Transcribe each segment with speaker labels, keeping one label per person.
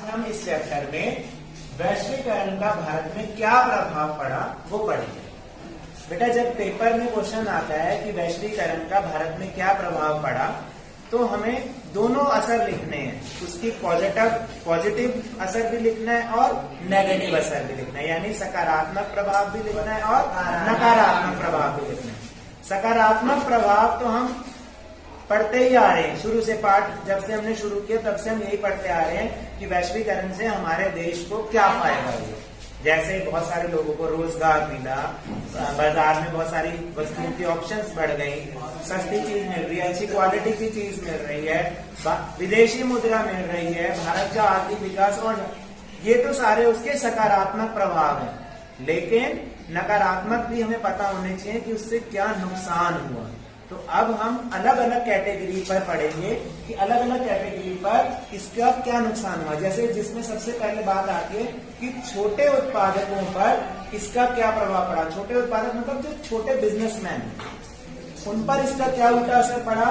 Speaker 1: हम इस चैप्टर में वैश्वीकरण का भारत में क्या प्रभाव पड़ा वो पढ़ेंगे। बेटा जब पेपर में क्वेश्चन आता है कि वैश्वीकरण का भारत में क्या प्रभाव पड़ा, तो हमें दोनों असर लिखने हैं। उसकी पॉजिटिव असर भी लिखना है और नेगेटिव असर भी लिखना है, यानी सकारात्मक प्रभाव भी लिखना है और नकारात्मक प्रभाव भी लिखना है। सकारात्मक प्रभाव तो हम पढ़ते ही आ रहे हैं, शुरू से पाठ जब से हमने शुरू किया तब से हम यही पढ़ते आ रहे हैं कि वैश्वीकरण से हमारे देश को क्या फायदा हुआ। जैसे बहुत सारे लोगों को रोजगार मिला, बाजार में बहुत सारी वस्तुओं की ऑप्शंस बढ़ गई, सस्ती चीज मिल रही है, अच्छी क्वालिटी की चीज मिल रही है, विदेशी मुद्रा मिल रही है, भारत का आर्थिक विकास, और ये तो सारे उसके सकारात्मक प्रभाव हैं। लेकिन नकारात्मक भी हमें पता होने चाहिए कि उससे क्या नुकसान हुआ। तो अब हम अलग अलग कैटेगरी पर पढ़ेंगे कि अलग अलग कैटेगरी पर इसका क्या नुकसान हुआ। जैसे जिसमें सबसे पहले बात आती है कि छोटे उत्पादकों पर इसका क्या प्रभाव पड़ा। छोटे उत्पादक मतलब जो छोटे बिजनेसमैन, उन पर इसका क्या उल्टा असर पड़ा।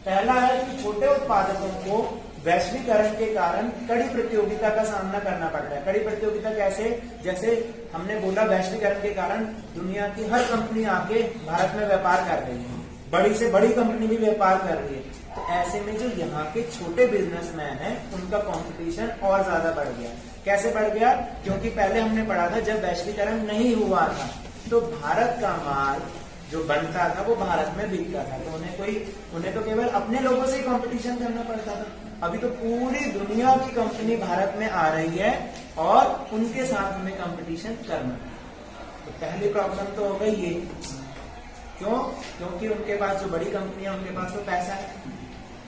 Speaker 1: पहला है कि छोटे उत्पादकों को वैश्वीकरण के कारण कड़ी प्रतियोगिता का सामना करना पड़ता है। कड़ी प्रतियोगिता कैसे? जैसे हमने बोला वैश्वीकरण के कारण दुनिया की हर कंपनी आके भारत में व्यापार कर रही है, बड़ी से बड़ी कंपनी भी व्यापार कर रही है। तो ऐसे में जो यहाँ के छोटे बिजनेसमैन हैं उनका कंपटीशन और ज्यादा बढ़ गया। कैसे बढ़ गया? क्योंकि पहले हमने पढ़ा था जब वैश्वीकरण नहीं हुआ था तो भारत का माल जो बनता था वो भारत में बिकता था, तो उन्हें तो केवल अपने लोगों से ही कंपटीशन करना पड़ता था। अभी तो पूरी दुनिया की कंपनी भारत में आ रही है और उनके साथ हमें कंपटीशन करना। तो पहली प्रॉब्लम तो हो गई ये। क्यों? क्योंकि उनके पास जो बड़ी कंपनियां, उनके पास तो पैसा है,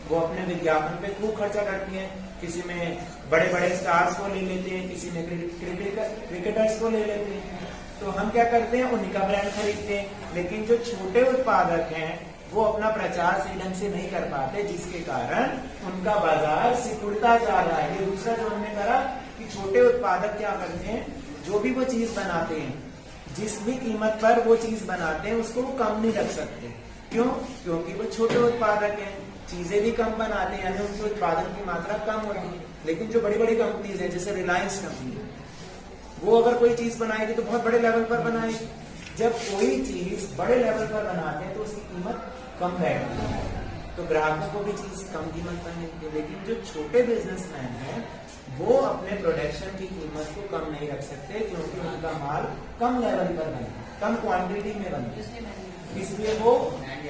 Speaker 1: वो अपने विज्ञापन पे खूब खर्चा करती हैं। किसी में बड़े बड़े स्टार्स को ले लेते हैं, किसी में क्रिकेटर्स को ले लेते हैं। तो हम क्या करते हैं, उन्हीं का ब्रांड खरीदते हैं। लेकिन जो छोटे उत्पादक हैं वो अपना प्रचार सही ढंग से नहीं कर पाते, जिसके कारण उनका बाजार सिकुड़ता जा रहा है। ये दूसरा जो हमने करा कि छोटे उत्पादक क्या करते हैं, जो भी वो चीज बनाते हैं, जिस भी कीमत पर वो चीज बनाते हैं उसको वो कम नहीं रख सकते। क्यों? क्योंकि वो छोटे उत्पादक हैं, चीजें भी कम बनाते हैं, यानी उनके उत्पादन की मात्रा कम होती है। लेकिन जो बड़ी बड़ी कंपनीज है जैसे रिलायंस कंपनी, वो अगर कोई चीज बनाएगी तो बहुत बड़े लेवल पर बनाएगी। जब कोई चीज बड़े लेवल पर बनाते हैं तो उसकी कीमत कम बैठती है, तो ग्राहकों को भी चीज कम कीमत पर मिलती है। लेकिन जो छोटे बिजनेसमैन हैं वो अपने प्रोडक्शन की कीमत को कम नहीं रख सकते, क्योंकि उनका माल कम लेवल पर बने, कम क्वांटिटी में बने, इसलिए वो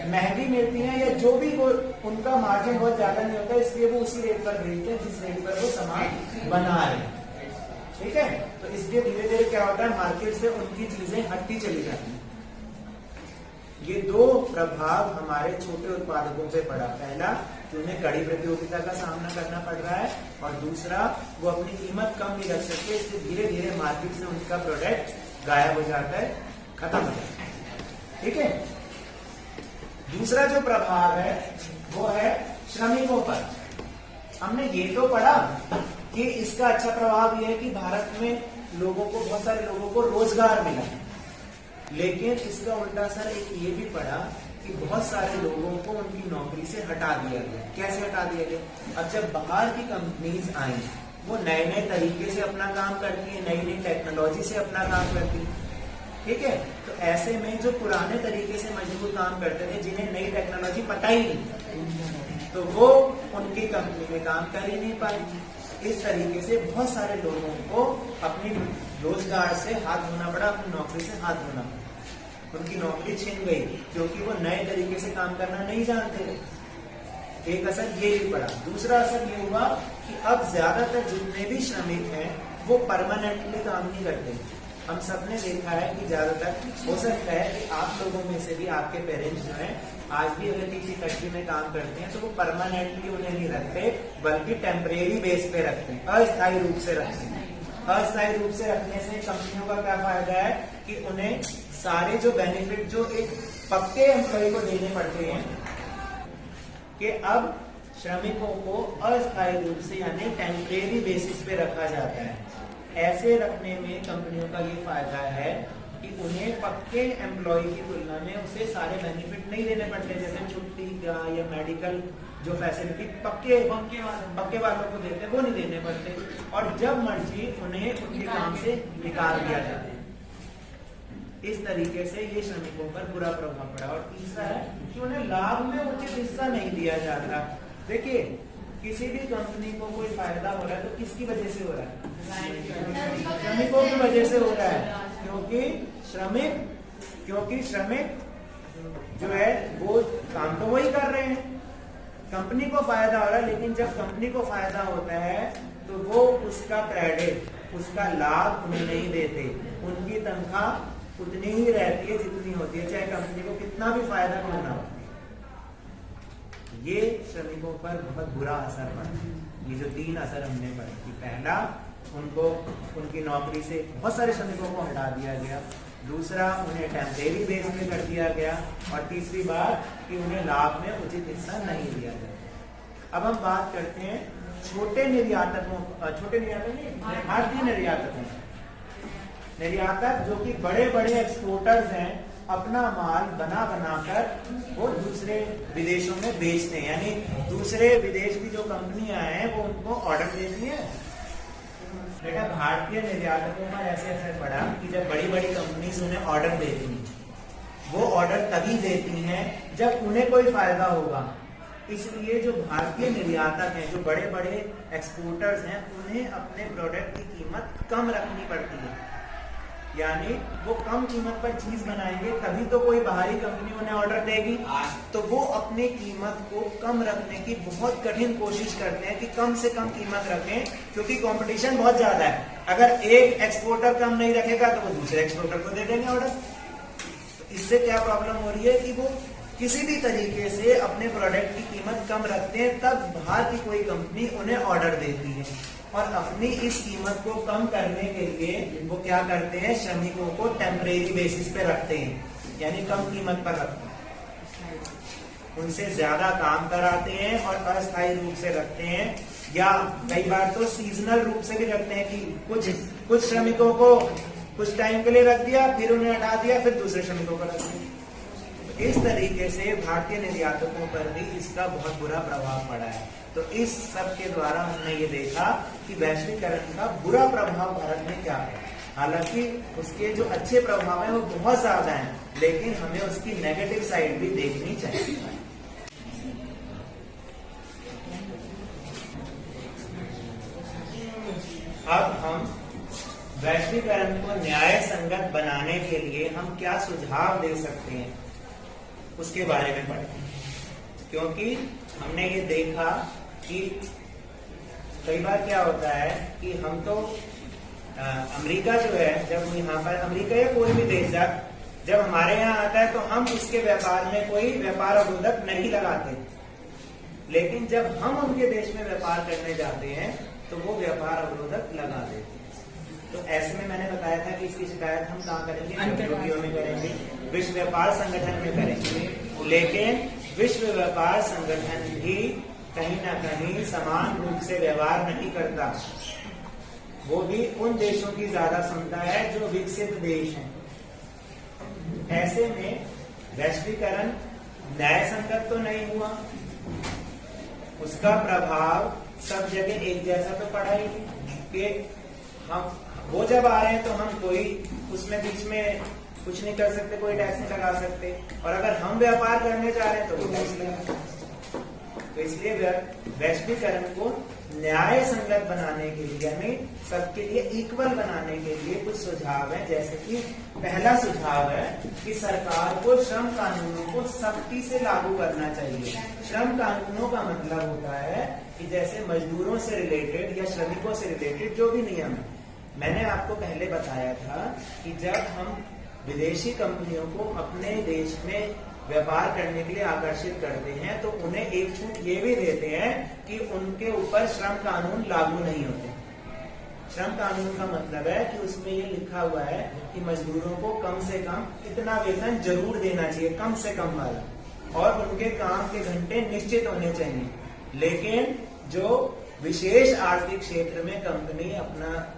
Speaker 1: महंगी मिलती है, या जो भी वो उनका मार्जिन बहुत ज्यादा नहीं होता, इसलिए वो उसी रेट पर बेचते हैं जिस रेट पर वो सामान बना रहे हैं। ठीक है, तो इसलिए धीरे धीरे क्या होता है, मार्केट से उनकी चीजें हटती चली जाती है। ये दो प्रभाव हमारे छोटे उत्पादकों पे पड़ा। पहला कि उन्हें कड़ी प्रतियोगिता का सामना करना पड़ रहा है, और दूसरा वो अपनी कीमत कम नहीं रख सकते, इसलिए धीरे धीरे मार्केट से उनका प्रोडक्ट गायब हो जाता है, खत्म हो जाता है। ठीक है, दूसरा जो प्रभाव है वो है श्रमिकों पर। हमने ये तो पढ़ा कि इसका अच्छा प्रभाव यह है कि भारत में लोगों को, बहुत सारे लोगों को रोजगार मिला, लेकिन इसका उल्टा असर एक ये भी पड़ा कि बहुत सारे लोगों को उनकी नौकरी से हटा दिया गया। कैसे हटा दिया गया? अब जब बाहर की कंपनीज आई, वो नए नए तरीके से अपना काम करती है, नई नई टेक्नोलॉजी से अपना काम करती है। ठीक है, तो ऐसे में जो पुराने तरीके से मजदूर काम करते थे, जिन्हें नई टेक्नोलॉजी पता ही नहीं, तो वो उनकी कंपनी में काम कर ही नहीं पाएंगे। इस तरीके से बहुत सारे लोगों को अपनी रोजगार से हाथ धोना पड़ा, अपनी नौकरी से हाथ धोना पड़ा, उनकी नौकरी छिन गई, क्योंकि वो नए तरीके से काम करना नहीं जानते थे। एक असर ये भी पड़ा। दूसरा असर ये हुआ कि अब ज्यादातर जितने भी श्रमिक हैं वो परमानेंटली काम नहीं करते। हम सबने देखा है कि ज्यादातर, हो सकता है कि आप लोगों में से भी आपके पेरेंट्स जो हैं आज भी अगर किसी फैक्ट्री में काम करते हैं तो वो परमानेंटली उन्हें नहीं रखते, बल्कि टेम्परेरी बेस पे रखते हैं, अस्थायी रूप से रखते हैं। अस्थायी रूप से रखने से कंपनियों का क्या फायदा है कि उन्हें सारे जो बेनिफिट जो एक पक्के एम्प्लॉय को देने पड़ते हैं, कि अब श्रमिकों को अस्थायी रूप से यानी टेम्परेरी बेसिस पे रखा जाता है। ऐसे रखने में कंपनियों का ये फायदा है कि उन्हें पक्के एम्प्लॉय की तुलना में उसे सारे बेनिफिट नहीं देने पड़ते, जैसे छुट्टी का या मेडिकल जो फैसिलिटी पक्के वालों को देते वो नहीं देने पड़ते, और जब मर्जी उन्हें उनके काम से निकाल दिया जाता है। इस तरीके से ये श्रमिकों पर बुरा प्रभाव पड़ा। और तीसरा है कि उन्हें लाभ में उचित हिस्सा नहीं दिया जाता। देखिए, किसी भी कंपनी को कोई फायदा हो रहा है तो किसकी वजह से हो रहा है? श्रमिकों की वजह से हो रहा है, क्योंकि श्रमिक जो है वो काम तो वही कर रहे हैं, कंपनी को फायदा हो रहा है। लेकिन जब कंपनी को फायदा होता है तो वो उसका क्रेडिट, उसका लाभ उन्हें नहीं देते। उनकी तनख्वाह उतनी ही रहती है जितनी होती है, चाहे कंपनी को कितना भी फायदा क्यों ना हो। ये श्रमिकों पर बहुत बुरा असर पड़ा। ये जो 3 असर हमने पढ़े कि पहला, उनको उनकी नौकरी से बहुत सारे श्रमिकों को हटा दिया गया, दूसरा उन्हें टेम्परेरी बेस में कर दिया गया, और तीसरी बात कि उन्हें लाभ में उचित हिस्सा नहीं दिया गया। अब हम बात करते हैं भारतीय निर्यातक जो कि बड़े बड़े एक्सपोर्टर्स हैं, अपना माल बनाकर वो दूसरे विदेशों में बेचते हैं। यानी दूसरे विदेश की जो कंपनियां हैं वो उनको ऑर्डर देती है। बेटा, भारतीय निर्यातकों पर ऐसे असर पड़ा कि जब बड़ी बड़ी कंपनीज उन्हें ऑर्डर देती हैं, वो ऑर्डर तभी देती हैं जब उन्हें कोई फायदा होगा। इसलिए जो भारतीय निर्यातक हैं, जो बड़े बड़े एक्सपोर्टर्स हैं, उन्हें अपने प्रोडक्ट की कीमत कम रखनी पड़ती है। यानी वो कम कीमत पर चीज बनाएंगे तभी तो कोई बाहरी कंपनी उन्हें ऑर्डर देगी। तो वो अपनी कीमत को कम रखने की बहुत कठिन कोशिश करते हैं कि कम से कम कीमत रखें, क्योंकि कंपटीशन बहुत ज्यादा है। अगर एक एक्सपोर्टर कम नहीं रखेगा तो वो दूसरे एक्सपोर्टर को दे देंगे ऑर्डर। तो इससे क्या प्रॉब्लम हो रही है कि वो किसी भी तरीके से अपने प्रोडक्ट की कीमत कम रखते हैं, तब बाहर की कोई कंपनी उन्हें ऑर्डर देती है। और अपनी इस कीमत को कम करने के लिए वो क्या करते हैं, श्रमिकों को टेम्परेरी बेसिस पे रखते हैं, यानी कम कीमत पर रखते हैं, उनसे ज्यादा काम कराते हैं और अस्थायी रूप से रखते हैं, या कई बार तो सीजनल रूप से भी रखते हैं कि कुछ श्रमिकों को कुछ टाइम के लिए रख दिया, फिर उन्हें हटा दिया, फिर दूसरे श्रमिकों को रख दिया। इस तरीके से भारतीय निर्यातकों पर भी इसका बहुत बुरा प्रभाव पड़ा है। तो इस सब के द्वारा हमने ये देखा कि वैश्वीकरण का बुरा प्रभाव भारत में क्या है। हालांकि उसके जो अच्छे प्रभाव हैं वो बहुत ज्यादा हैं, लेकिन हमें उसकी नेगेटिव साइड भी देखनी चाहिए। अब हम वैश्वीकरण को न्याय संगत बनाने के लिए हम क्या सुझाव दे सकते हैं उसके बारे में पढ़ें, क्योंकि हमने ये देखा कि कई बार क्या होता है कि हम तो अमेरिका जो है, जब यहाँ पर अमेरिका या कोई भी देश जब हमारे यहाँ आता है तो हम उसके व्यापार में कोई व्यापार अवरोधक नहीं लगाते, लेकिन जब हम उनके देश में व्यापार करने जाते हैं तो वो व्यापार अवरोधक लगा देते हैं। तो ऐसे में मैंने बताया था कि इसकी शिकायत हम कहाँ करेंगे, WTO में करेंगे, विश्व व्यापार संगठन में करेंगे। लेकिन विश्व व्यापार संगठन भी कहीं ना कहीं समान रूप से व्यवहार नहीं करता, वो भी उन देशों की ज्यादा सुनता है जो विकसित देश हैं। ऐसे में वैश्वीकरण न्याय संगत तो नहीं हुआ, उसका प्रभाव सब जगह एक जैसा तो पड़ा ही नहीं कि हम वो जब आ रहे हैं तो हम कोई उसमें बीच में कुछ नहीं कर सकते, कोई टैक्स नहीं लगा सकते, और अगर हम व्यापार करने जा रहे हैं तो वो टैक्स लगा। तो इसलिए वैश्वीकरण को न्याय संगत बनाने के लिए, यानी सबके लिए इक्वल बनाने के लिए कुछ सुझाव है। जैसे कि पहला सुझाव है कि सरकार को श्रम कानूनों को सख्ती से लागू करना चाहिए। श्रम कानूनों का मतलब होता है कि जैसे मजदूरों से रिलेटेड या श्रमिकों से रिलेटेड जो भी नियम है, मैंने आपको पहले बताया था कि जब हम विदेशी कंपनियों को अपने देश में व्यापार करने के लिए आकर्षित करते हैं तो उन्हें एक छूट ये भी देते हैं कि उनके ऊपर श्रम कानून लागू नहीं होते। श्रम कानून का मतलब है कि उसमें ये लिखा हुआ है कि मजदूरों को कम से कम इतना वेतन जरूर देना चाहिए, कम से कम वाला, और उनके काम के घंटे निश्चित होने चाहिए। लेकिन जो विशेष आर्थिक क्षेत्र में कंपनी अपना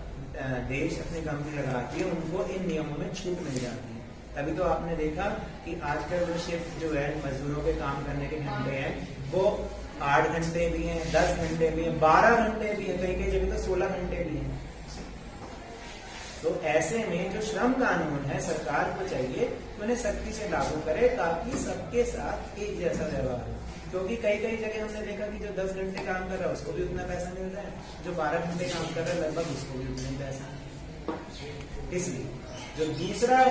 Speaker 1: देश अपनी कंपनी लगाती है, उनको इन नियमों में छूट मिल जाती है। तभी तो आपने देखा कि आजकल जो शिफ्ट जो है मजदूरों के काम करने के घंटे हैं वो 8 घंटे भी हैं, 10 घंटे भी हैं, 12 घंटे भी है, कई जगह तो 16 घंटे भी है। तो ऐसे में जो श्रम कानून है सरकार को चाहिए कि उन्हें सख्ती से लागू करे ताकि सबके साथ एक जैसा व्यवहार हो। क्योंकि कई जगह हमने देखा कि जो 10 घंटे काम कर रहा है उसको भी उतना पैसा मिल रहा है, जो 12 घंटे काम कर रहा है लगभग उसको भी उतना पैसा। इसलिए जो दूसरा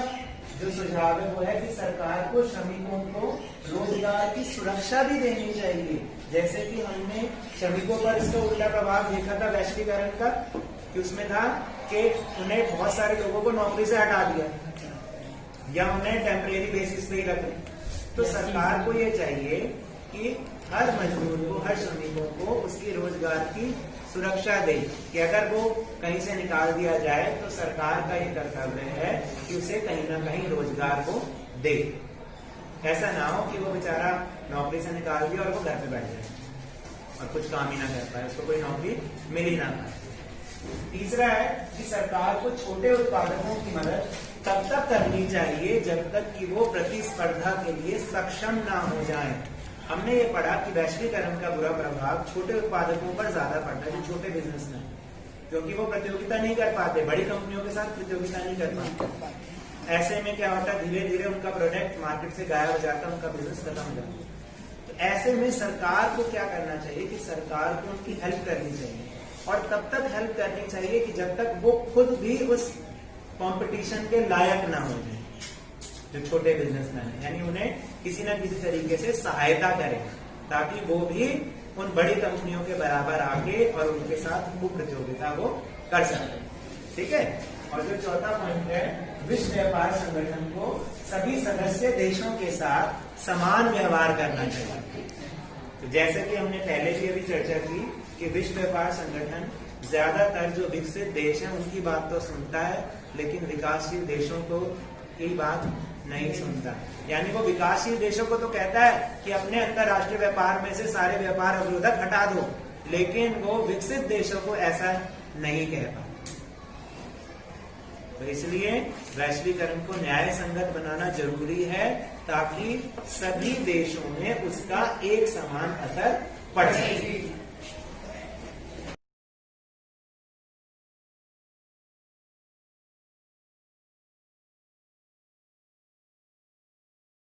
Speaker 1: जो सुझाव है वो है कि सरकार को श्रमिकों को रोजगार की सुरक्षा भी देनी चाहिए। जैसे कि हमने श्रमिकों पर इसका उल्टा प्रभाव देखा था वैश्वीकरण का, कि उसमें था कि उन्हें बहुत सारे लोगों को नौकरी से हटा दिया या उन्हें टेम्परेरी बेसिस पे ही रखे। तो सरकार को ये चाहिए कि हर मजदूर को, हर श्रमिकों को उसकी रोजगार की सुरक्षा दे, कि अगर वो कहीं से निकाल दिया जाए तो सरकार का ये कर्तव्य है कि उसे कहीं ना कहीं रोजगार को दे। ऐसा ना हो कि वो बेचारा नौकरी से निकाल दिया और वो घर पे बैठ जाए और कुछ काम ही ना कर पाए, उसको कोई नौकरी मिल ही ना पाए। तीसरा है कि सरकार को छोटे उत्पादकों की मदद तब तक करनी चाहिए जब तक कि वो प्रतिस्पर्धा के लिए सक्षम ना हो जाएं। हमने ये पढ़ा कि वैश्वीकरण का बुरा प्रभाव छोटे उत्पादकों पर ज्यादा पड़ता है, जो छोटे बिजनेसमैन, क्योंकि वो प्रतियोगिता नहीं कर पाते, बड़ी कंपनियों के साथ प्रतियोगिता नहीं कर पाते। ऐसे में क्या होता है, धीरे धीरे उनका प्रोडक्ट मार्केट से गायब हो जाता है, उनका बिजनेस खत्म हो जाता है। तो ऐसे में सरकार को क्या करना चाहिए कि सरकार को उनकी हेल्प करनी चाहिए, और तब तक हेल्प करनी चाहिए कि जब तक वो खुद भी उस कंपटीशन के लायक ना हो जाए, जो छोटे बिजनेसमैन है, यानी उन्हें किसी न किसी तरीके से सहायता करें ताकि वो भी उन बड़ी कंपनियों के बराबर आके और उनके साथ वो प्रतियोगिता वो कर सके। ठीक है। और जो चौथा पॉइंट है, विश्व व्यापार संगठन को सभी सदस्य देशों के साथ समान व्यवहार करना चाहिए। तो जैसे कि हमने पहले भी अभी चर्चा की कि विश्व व्यापार संगठन ज्यादातर जो विकसित देश हैं उनकी बात तो सुनता है, लेकिन विकासशील देशों को की बात नहीं सुनता। यानी वो विकासशील देशों को तो कहता है कि अपने अंतरराष्ट्रीय व्यापार में से सारे व्यापार अवरोधक हटा दो, लेकिन वो विकसित देशों को ऐसा नहीं कहता। तो इसलिए वैश्वीकरण को न्याय संगत बनाना जरूरी है ताकि सभी देशों में उसका एक समान असर पड़ सके।